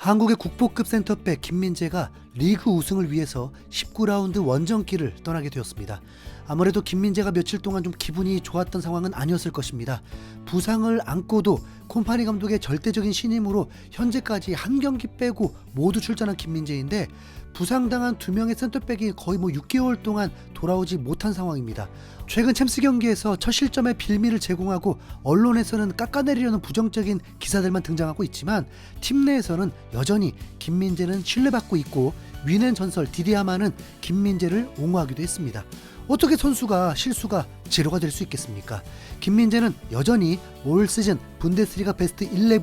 한국의 국보급 센터백 김민재가 리그 우승을 위해서 19라운드 원정길을 떠나게 되었습니다. 아무래도 김민재가 며칠 동안 좀 기분이 좋았던 상황은 아니었을 것입니다. 부상을 안고도 콤파니 감독의 절대적인 신임으로 현재까지 한 경기 빼고 모두 출전한 김민재인데, 부상당한 2명의 센터백이 거의 6개월 동안 돌아오지 못한 상황입니다. 최근 챔스 경기에서 첫 실점의 빌미를 제공하고 언론에서는 깎아내리려는 부정적인 기사들만 등장하고 있지만, 팀 내에서는 여전히 김민재는 신뢰받고 있고 위넨 전설 디디아마는 김민재를 옹호하기도 했습니다. 어떻게 선수가 실수가 제로가 될 수 있겠습니까? 김민재는 여전히 올 시즌 분데스리가 베스트 11,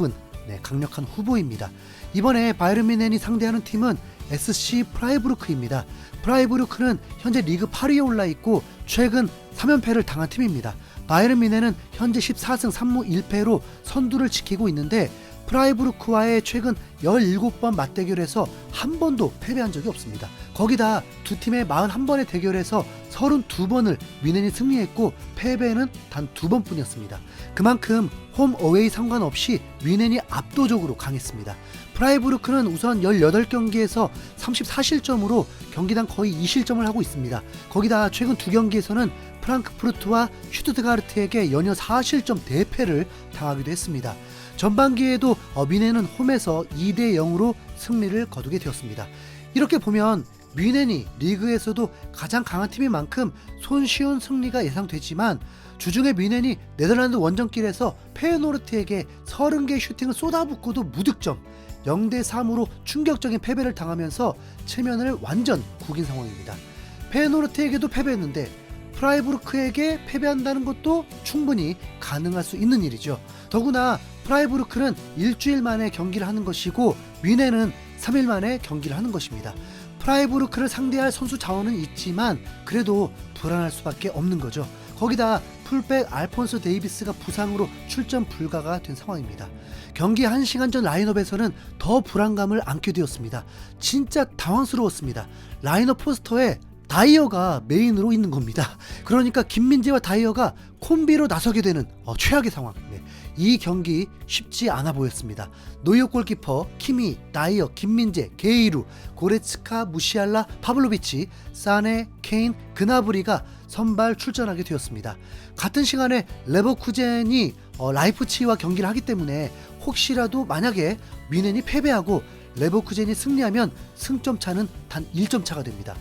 강력한 후보입니다. 이번에 바이에른 뮌헨이 상대하는 팀은 SC 프라이부르크입니다. 프라이부르크는 현재 리그 8위에 올라 있고 최근 3연패를 당한 팀입니다. 바이에른 뮌헨은 현재 14승 3무 1패로 선두를 지키고 있는데, 프라이부르크와의 최근 17번 맞대결에서 한 번도 패배한 적이 없습니다. 거기다 두 팀의 41번의 대결에서 32번을 뮌헨이 승리했고 패배는 단 2번 뿐이었습니다. 그만큼 홈 어웨이 상관없이 뮌헨이 압도적으로 강했습니다. 프라이부르크는 우선 18경기에서 34실점으로 경기당 거의 2실점을 하고 있습니다. 거기다 최근 2경기에서는 프랑크푸르트와 슈투트가르트에게 연이어 4실점 대패를 당하기도 했습니다. 전반기에도 뮌헨은 홈에서 2대0으로 승리를 거두게 되었습니다. 이렇게 보면 뮌헨이 리그에서도 가장 강한 팀인 만큼 손쉬운 승리가 예상되지만, 주중에 뮌헨이 네덜란드 원정길에서 페예노르트에게 30개의 슈팅을 쏟아붓고도 무득점, 0대3으로 충격적인 패배를 당하면서 체면을 완전 구긴 상황입니다. 페예노르트에게도 패배했는데 프라이부르크에게 패배한다는 것도 충분히 가능할 수 있는 일이죠. 더구나 프라이부르크는 일주일 만에 경기를 하는 것이고 뮌헨은 3일 만에 경기를 하는 것입니다. 프라이부르크를 상대할 선수 자원은 있지만 그래도 불안할 수밖에 없는 거죠. 거기다 풀백 알폰소 데이비스가 부상으로 출전 불가가 된 상황입니다. 경기 1시간 전 라인업에서는 더 불안감을 안게 되었습니다. 진짜 당황스러웠습니다. 라인업 포스터에 다이어가 메인으로 있는 겁니다. 그러니까 김민재와 다이어가 콤비로 나서게 되는 최악의 상황. 이 경기 쉽지 않아 보였습니다. 노이어 골키퍼, 키미, 다이어, 김민재, 게이루, 고레츠카, 무시알라, 파블로비치, 사네, 케인, 그나브리가 선발 출전하게 되었습니다. 같은 시간에 레버쿠젠이 라이프치히와 경기를 하기 때문에 혹시라도 만약에 뮌헨이 패배하고 레버쿠젠이 승리하면 승점 차는 단 1점 차가 됩니다.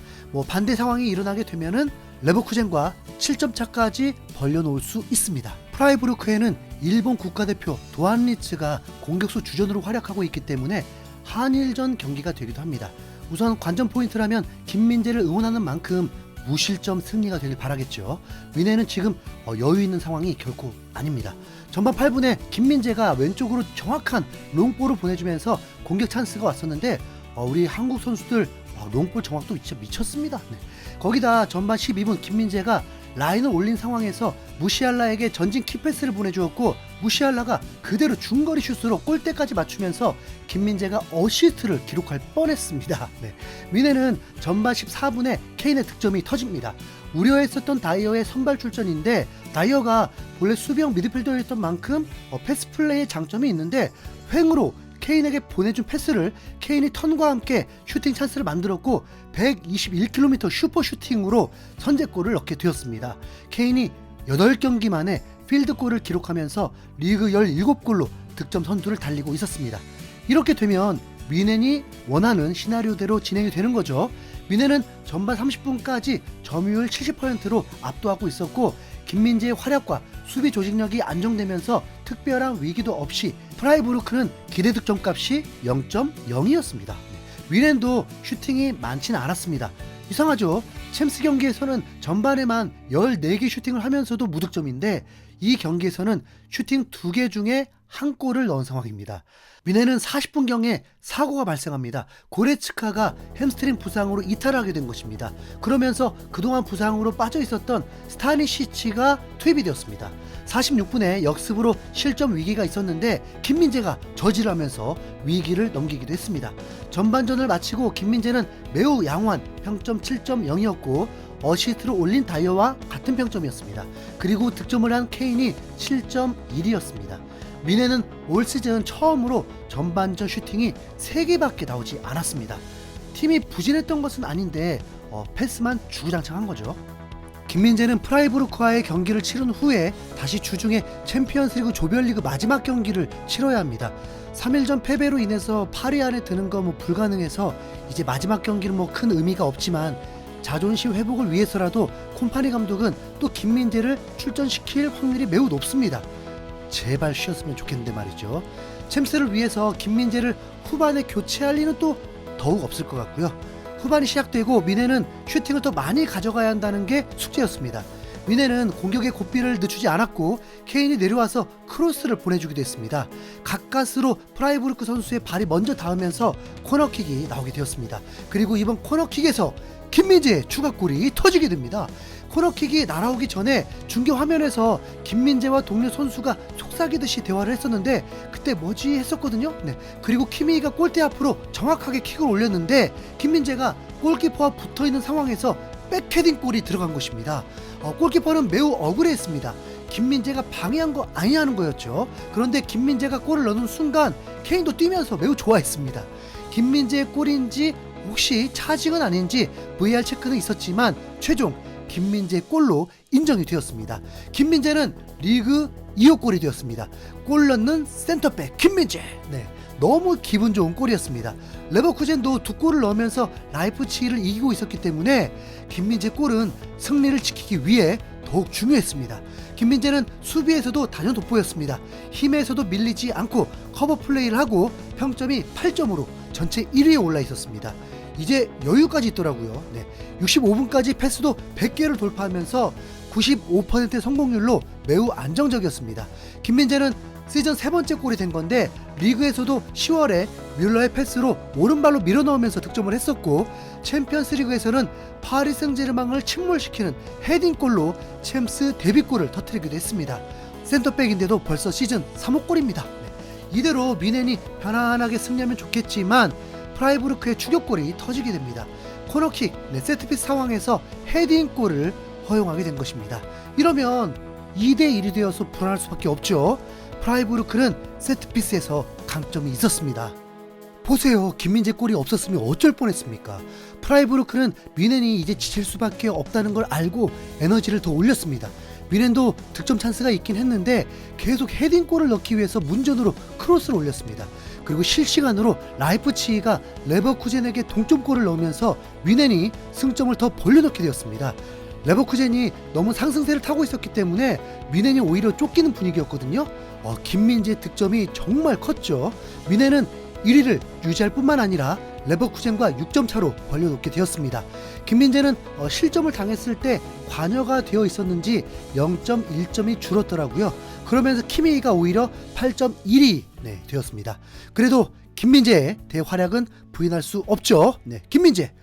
반대 상황이 일어나게 되면은 레버쿠젠과 7점 차까지 벌려놓을 수 있습니다. 프라이부르크에는 일본 국가대표 도안 리츠가 공격수 주전으로 활약하고 있기 때문에 한일전 경기가 되기도 합니다. 우선 관전 포인트라면 김민재를 응원하는 만큼 무실점 승리가 되길 바라겠죠. 뮌헨은 지금 여유 있는 상황이 결코 아닙니다. 전반 8분에 김민재가 왼쪽으로 정확한 롱볼을 보내주면서 공격 찬스가 왔었는데 우리 한국 선수들 롱볼 정확도 진짜 미쳤습니다. 거기다 전반 12분 김민재가 라인을 올린 상황에서 무시알라에게 전진 키패스를 보내주었고, 무시알라가 그대로 중거리 슛으로 골대까지 맞추면서 김민재가 어시스트를 기록할 뻔했습니다. 뮌헨은 전반 14분에 케인의 득점이 터집니다. 우려했었던 다이어의 선발 출전인데, 다이어가 원래 수비형 미드필더였던 만큼 패스 플레이의 장점이 있는데 횡으로 케인에게 보내준 패스를 케인이 턴과 함께 슈팅 찬스를 만들었고 121km 슈퍼 슈팅으로 선제골을 넣게 되었습니다. 케인이 8경기 만에 필드골을 기록하면서 리그 17골로 득점 선두를 달리고 있었습니다. 이렇게 되면 뮌헨이 원하는 시나리오대로 진행이 되는 거죠. 뮌헨은 전반 30분까지 점유율 70%로 압도하고 있었고, 김민재의 활약과 수비 조직력이 안정되면서 특별한 위기도 없이 프라이부르크는 기대 득점 값이 0.0이었습니다. 뮌헨도 슈팅이 많지는 않았습니다. 이상하죠? 챔스 경기에서는 전반에만 14개 슈팅을 하면서도 무득점인데 이 경기에서는 슈팅 2개 중에 한 골을 넣은 상황입니다. 뮌헨은 40분경에 사고가 발생합니다. 고레츠카가 햄스트링 부상으로 이탈하게 된 것입니다. 그러면서 그동안 부상으로 빠져 있었던 스타니시치가 투입이 되었습니다. 46분에 역습으로 실점 위기가 있었는데 김민재가 저지하면서 위기를 넘기기도 했습니다. 전반전을 마치고 김민재는 매우 양호한 평점 7.0이었고 어시스트를 올린 다이어와 같은 평점이었습니다. 그리고 득점을 한 케인이 7.1이었습니다. 미네는 올 시즌 처음으로 전반전 슈팅이 3개밖에 나오지 않았습니다. 팀이 부진했던 것은 아닌데 패스만 주구장창한 거죠. 김민재는 프라이부르크와의 경기를 치른 후에 다시 주중에 챔피언스리그 조별리그 마지막 경기를 치러야 합니다. 3일 전 패배로 인해서 8위 안에 드는 거 불가능해서 이제 마지막 경기는 큰 의미가 없지만 자존심 회복을 위해서라도 콤파니 감독은 또 김민재를 출전시킬 확률이 매우 높습니다. 제발 쉬었으면 좋겠는데 말이죠. 챔스를 위해서 김민재를 후반에 교체할 리는 또 더욱 없을 것 같고요. 후반이 시작되고 미네는 슈팅을 더 많이 가져가야 한다는 게 숙제였습니다. 미네는 공격의 고삐를 늦추지 않았고 케인이 내려와서 크로스를 보내주기도 했습니다. 가까스로 프라이부르크 선수의 발이 먼저 닿으면서 코너킥이 나오게 되었습니다. 그리고 이번 코너킥에서 김민재의 추가골이 터지게 됩니다. 코너킥이 날아오기 전에 중계 화면에서 김민재와 동료 선수가 속삭이듯이 대화를 했었는데 그때 뭐지 했었거든요. 그리고 키미가 골대 앞으로 정확하게 킥을 올렸는데 김민재가 골키퍼와 붙어있는 상황에서 백헤딩 골이 들어간 것입니다. 골키퍼는 매우 억울해했습니다. 김민재가 방해한 거 아니냐는 거였죠. 그런데 김민재가 골을 넣는 순간 케인도 뛰면서 매우 좋아했습니다. 김민재의 골인지 혹시 차징은 아닌지 VR 체크는 있었지만 최종 김민재의 골로 인정이 되었습니다. 김민재는 리그 2호 골이 되었습니다. 골 넣는 센터백 김민재. 너무 기분 좋은 골이었습니다. 레버쿠젠도 2골을 넣으면서 라이프치히를 이기고 있었기 때문에 김민재 골은 승리를 지키기 위해 더욱 중요했습니다. 김민재는 수비에서도 단연 돋보였습니다. 힘에서도 밀리지 않고 커버 플레이를 하고 평점이 8점으로 전체 1위에 올라 있었습니다. 이제 여유까지 있더라고요. 65분까지 패스도 100개를 돌파하면서 95%의 성공률로 매우 안정적이었습니다. 김민재는 시즌 3번째 골이 된 건데 리그에서도 10월에 뮬러의 패스로 오른발로 밀어넣으면서 득점을 했었고 챔피언스리그에서는 파리 생제르맹을 침몰시키는 헤딩골로 챔스 데뷔골을 터뜨리기도 했습니다. 센터백인데도 벌써 시즌 3호 골입니다. 이대로 미넨이 편안하게 승리하면 좋겠지만 프라이부르크의 추격골이 터지게 됩니다. 코너킥, 세트피스 상황에서 헤딩골을 허용하게 된 것입니다. 이러면 2대1이 되어서 불안할 수밖에 없죠. 프라이부르크는 세트피스에서 강점이 있었습니다. 보세요. 김민재 골이 없었으면 어쩔 뻔했습니까? 프라이부르크는 미넨이 이제 지칠 수밖에 없다는 걸 알고 에너지를 더 올렸습니다. 미넨도 득점 찬스가 있긴 했는데 계속 헤딩골을 넣기 위해서 문전으로 크로스를 올렸습니다. 그리고 실시간으로 라이프치히가 레버쿠젠에게 동점골을 넣으면서 미넨이 승점을 더 벌려놓게 되었습니다. 레버쿠젠이 너무 상승세를 타고 있었기 때문에 미넨이 오히려 쫓기는 분위기였거든요. 김민재의 득점이 정말 컸죠. 미넨은 1위를 유지할 뿐만 아니라 레버쿠젠과 6점 차로 벌려놓게 되었습니다. 김민재는 실점을 당했을 때 관여가 되어 있었는지 0.1점이 줄었더라고요. 그러면서 키미가 오히려 8.1이 되었습니다. 그래도 김민재의 대활약은 부인할 수 없죠. 김민재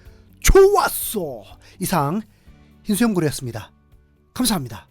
좋았어. 이상 흰수염고래였습니다. 감사합니다.